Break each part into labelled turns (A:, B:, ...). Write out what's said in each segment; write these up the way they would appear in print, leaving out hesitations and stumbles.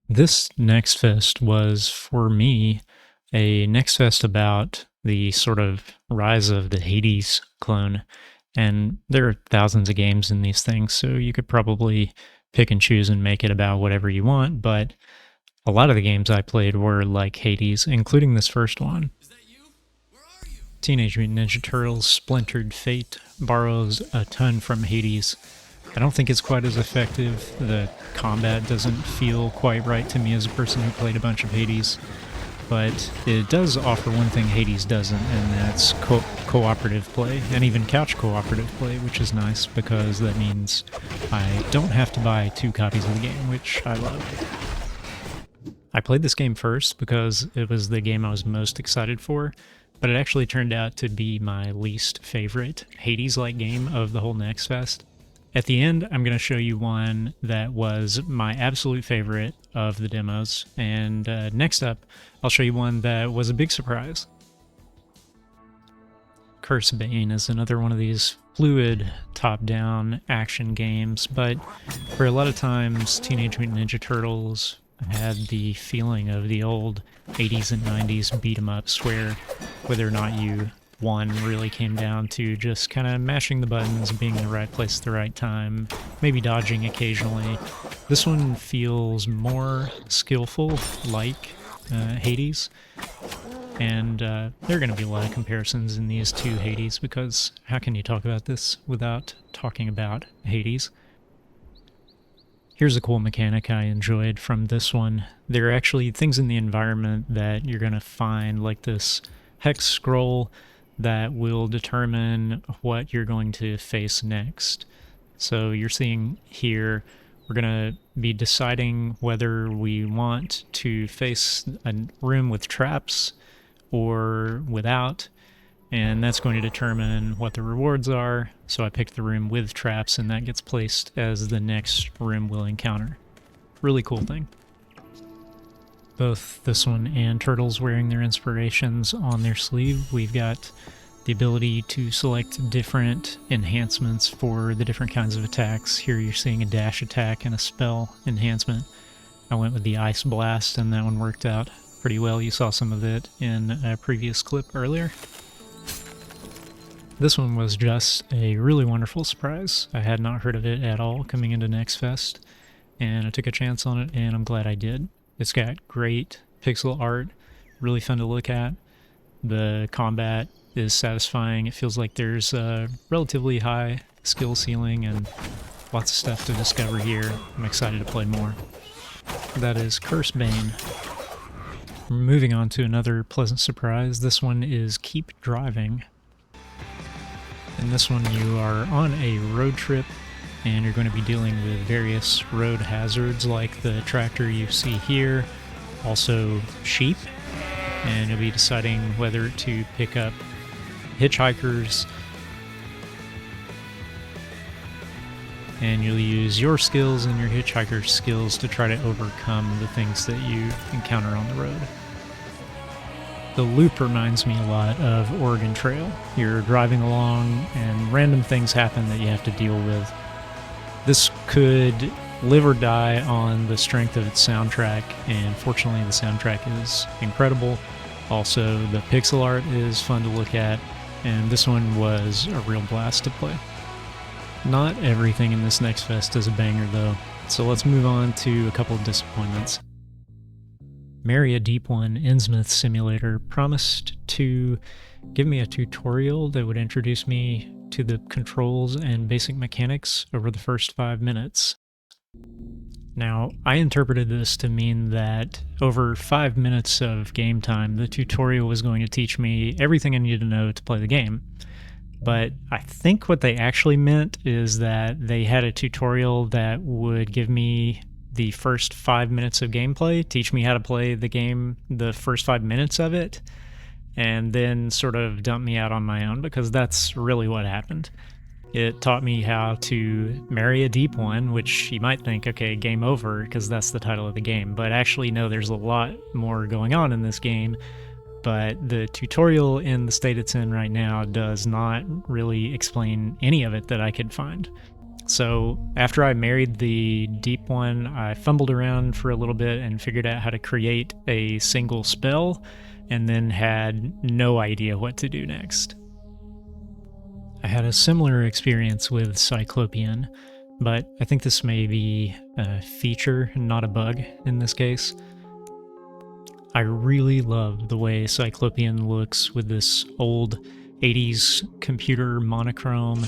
A: This Next Fest was, for me, a Next Fest about the sort of rise of the Hades clone. And there are thousands of games in these things, so you could probably pick and choose and make it about whatever you want, but a lot of the games I played were like Hades, including this first one. Teenage Mutant Ninja Turtles Splintered Fate borrows a ton from Hades. I don't think it's quite as effective. The combat doesn't feel quite right to me as a person who played a bunch of Hades, but it does offer one thing Hades doesn't, and that's cooperative play, and even couch cooperative play, which is nice because that means I don't have to buy 2 copies of the game, which I love. I played this game first because it was the game I was most excited for, but it actually turned out to be my least favorite Hades-like game of the whole Next Fest. At the end, I'm going to show you one that was my absolute favorite of the demos, and next up, I'll show you one that was a big surprise. Bane is another one of these fluid top-down action games, but for a lot of times, Teenage Mutant Ninja Turtles had the feeling of the old 80s and 90s beat-em-ups where whether or not you won really came down to just kind of mashing the buttons, being in the right place at the right time, maybe dodging occasionally. This one feels more skillful, like Hades, and there are going to be a lot of comparisons in these two Hades, because how can you talk about this without talking about Hades? Here's a cool mechanic I enjoyed from this one. There are actually things in the environment that you're going to find, like this hex scroll that will determine what you're going to face next. So you're seeing here, we're going to be deciding whether we want to face a room with traps or without, and that's going to determine what the rewards are. So I picked the room with traps, and that gets placed as the next room we'll encounter. Really cool thing. Both this one and Turtles wearing their inspirations on their sleeve. We've got the ability to select different enhancements for the different kinds of attacks. Here you're seeing a dash attack and a spell enhancement. I went with the Ice Blast, and that one worked out pretty well. You saw some of it in a previous clip earlier. This one was just a really wonderful surprise. I had not heard of it at all coming into Next Fest, and I took a chance on it, and I'm glad I did. It's got great pixel art, really fun to look at. The combat is satisfying. It feels like there's a relatively high skill ceiling and lots of stuff to discover here. I'm excited to play more. That is Bane. Moving on to another pleasant surprise. This one is Keep Driving. In this one you are on a road trip, and you're going to be dealing with various road hazards like the tractor you see here, also sheep, and you'll be deciding whether to pick up hitchhikers, and you'll use your skills and your hitchhiker's skills to try to overcome the things that you encounter on the road. The loop reminds me a lot of Oregon Trail. You're driving along and random things happen that you have to deal with. This could live or die on the strength of its soundtrack, and fortunately the soundtrack is incredible. Also, the pixel art is fun to look at, and this one was a real blast to play. Not everything in this Next Fest is a banger though, so let's move on to a couple of disappointments. Marry a Deep One Innsmouth Simulator promised to give me a tutorial that would introduce me to the controls and basic mechanics over the first 5 minutes. Now, I interpreted this to mean that over 5 minutes of game time, the tutorial was going to teach me everything I needed to know to play the game. But I think what they actually meant is that they had a tutorial that would give me the first 5 minutes of gameplay, teach me how to play the game the first 5 minutes of it, and then sort of dump me out on my own, because that's really what happened. It taught me how to marry a Deep One, which you might think, okay, game over, because that's the title of the game. But actually, no, there's a lot more going on in this game. But the tutorial in the state it's in right now does not really explain any of it that I could find. So after I married the deep one, I fumbled around for a little bit and figured out how to create a single spell, and then had no idea what to do next. I had a similar experience with Cyclopean, but I think this may be a feature, not a bug in this case. I really love the way Cyclopean looks with this old 80s computer monochrome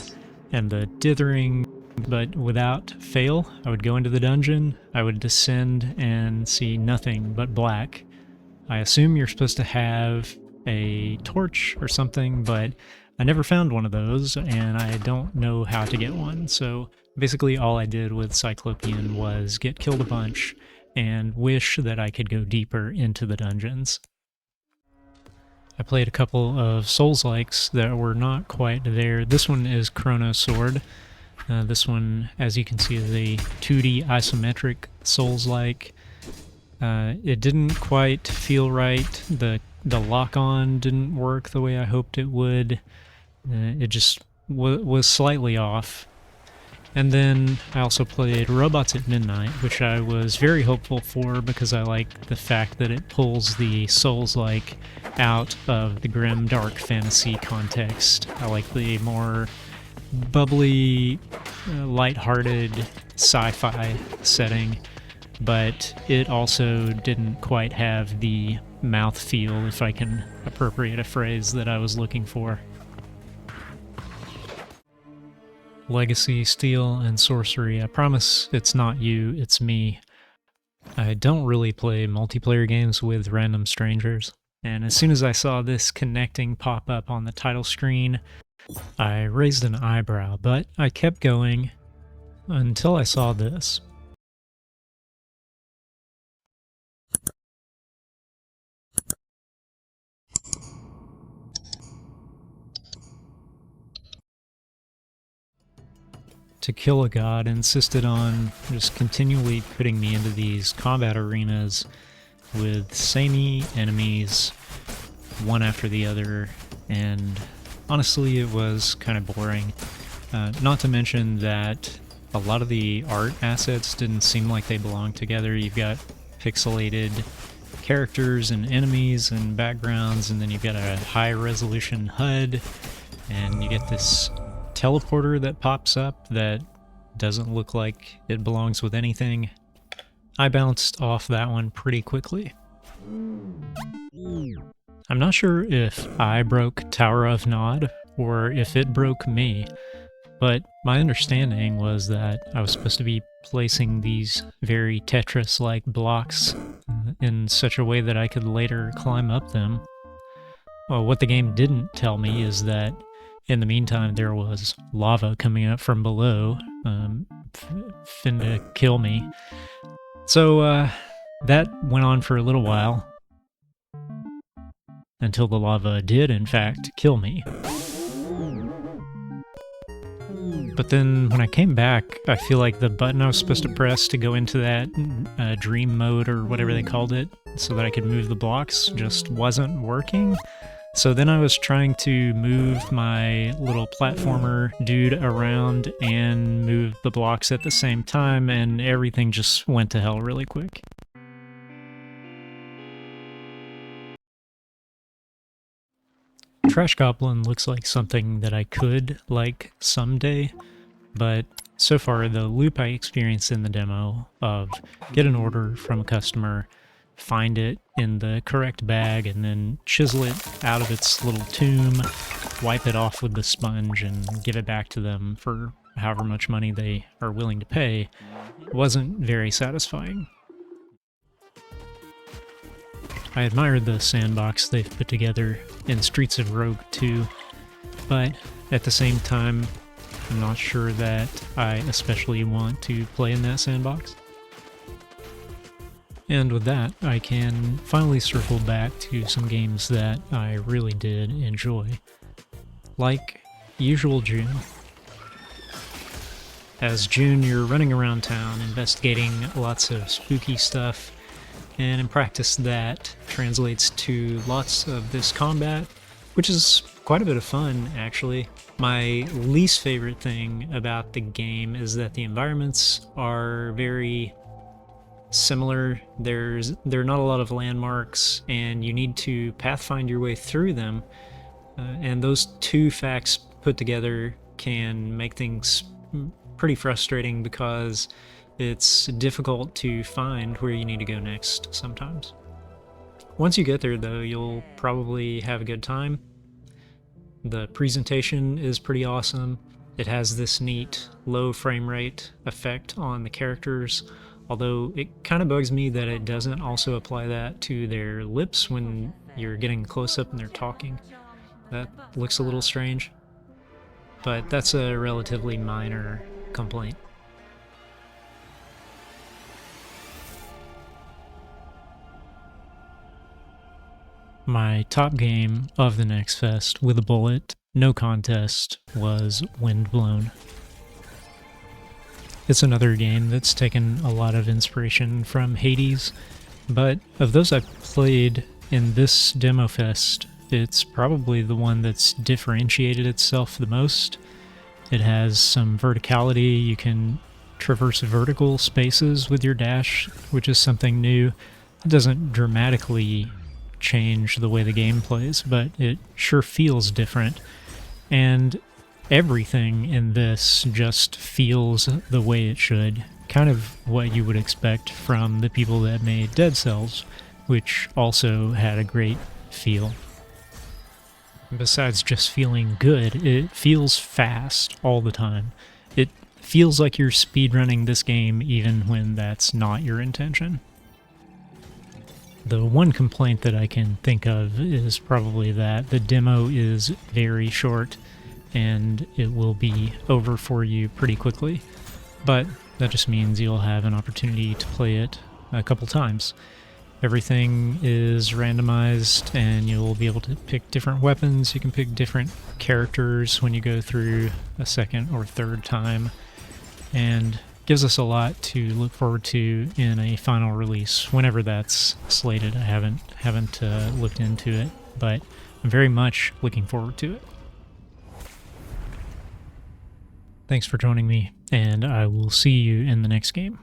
A: and the dithering, but without fail, I would go into the dungeon, I would descend and see nothing but black. I assume you're supposed to have a torch or something, but I never found one of those, and I don't know how to get one. So basically all I did with Cyclopean was get killed a bunch and wish that I could go deeper into the dungeons. I played a couple of Souls-likes that were not quite there. This one is Chrono Sword. This one, as you can see, is a 2D isometric Souls-like. It didn't quite feel right. The lock-on didn't work the way I hoped it would. It just was slightly off. And then I also played Robots at Midnight, which I was very hopeful for because I like the fact that it pulls the Souls-like out of the grim, dark fantasy context. I like the more bubbly, lighthearted sci-fi setting, but it also didn't quite have the mouthfeel, if I can appropriate a phrase, that I was looking for. Legacy, Steel, and Sorcery. I promise it's not you, it's me. I don't really play multiplayer games with random strangers, and as soon as I saw this connecting pop up on the title screen, I raised an eyebrow, but I kept going until I saw this. To kill a god insisted on just continually putting me into these combat arenas with samey enemies, one after the other, and honestly it was kind of boring. Not to mention that a lot of the art assets didn't seem like they belonged together. You've got pixelated characters and enemies and backgrounds, and then you've got a high resolution HUD, and you get this teleporter that pops up that doesn't look like it belongs with anything. I bounced off that one pretty quickly. I'm not sure if I broke Tower of Nod or if it broke me, but my understanding was that I was supposed to be placing these very Tetris-like blocks in such a way that I could later climb up them. Well, what the game didn't tell me is that in the meantime, there was lava coming up from below, finna kill me. So that went on for a little while, until the lava did, in fact, kill me. But then when I came back, I feel like the button I was supposed to press to go into that dream mode or whatever they called it, so that I could move the blocks, just wasn't working. So then I was trying to move my little platformer dude around and move the blocks at the same time, and everything just went to hell really quick. Trash Goblin looks like something that I could like someday, but so far the loop I experienced in the demo of get an order from a customer, find it in the correct bag, and then chisel it out of its little tomb, wipe it off with the sponge, and give it back to them for however much money they are willing to pay, wasn't very satisfying. I admired the sandbox they've put together in Streets of Rogue 2, but at the same time, I'm not sure that I especially want to play in that sandbox. And with that, I can finally circle back to some games that I really did enjoy. Like Usual June. As June, you're running around town investigating lots of spooky stuff, and in practice that translates to lots of this combat, which is quite a bit of fun, actually. My least favorite thing about the game is that the environments are very similar. There are not a lot of landmarks, and you need to pathfind your way through them. And those two facts put together can make things pretty frustrating because it's difficult to find where you need to go next sometimes. Once you get there, though, you'll probably have a good time. The presentation is pretty awesome. It has this neat low frame rate effect on the characters, although it kind of bugs me that it doesn't also apply that to their lips when you're getting close up and they're talking. That looks a little strange, but that's a relatively minor complaint. My top game of the next fest with a bullet, no contest, was Windblown. It's another game that's taken a lot of inspiration from Hades, but of those I've played in this demo fest, it's probably the one that's differentiated itself the most. It has some verticality. You can traverse vertical spaces with your dash, which is something new. It doesn't dramatically change the way the game plays, but it sure feels different. And everything in this just feels the way it should. Kind of what you would expect from the people that made Dead Cells, which also had a great feel. Besides just feeling good, it feels fast all the time. It feels like you're speedrunning this game even when that's not your intention. The one complaint that I can think of is probably that the demo is very short and it will be over for you pretty quickly, but that just means you'll have an opportunity to play it a couple times. Everything is randomized and you'll be able to pick different weapons. You can pick different characters when you go through a second or third time, and gives us a lot to look forward to in a final release, whenever that's slated. I haven't looked into it, but I'm very much looking forward to it. Thanks for joining me, and I will see you in the next game.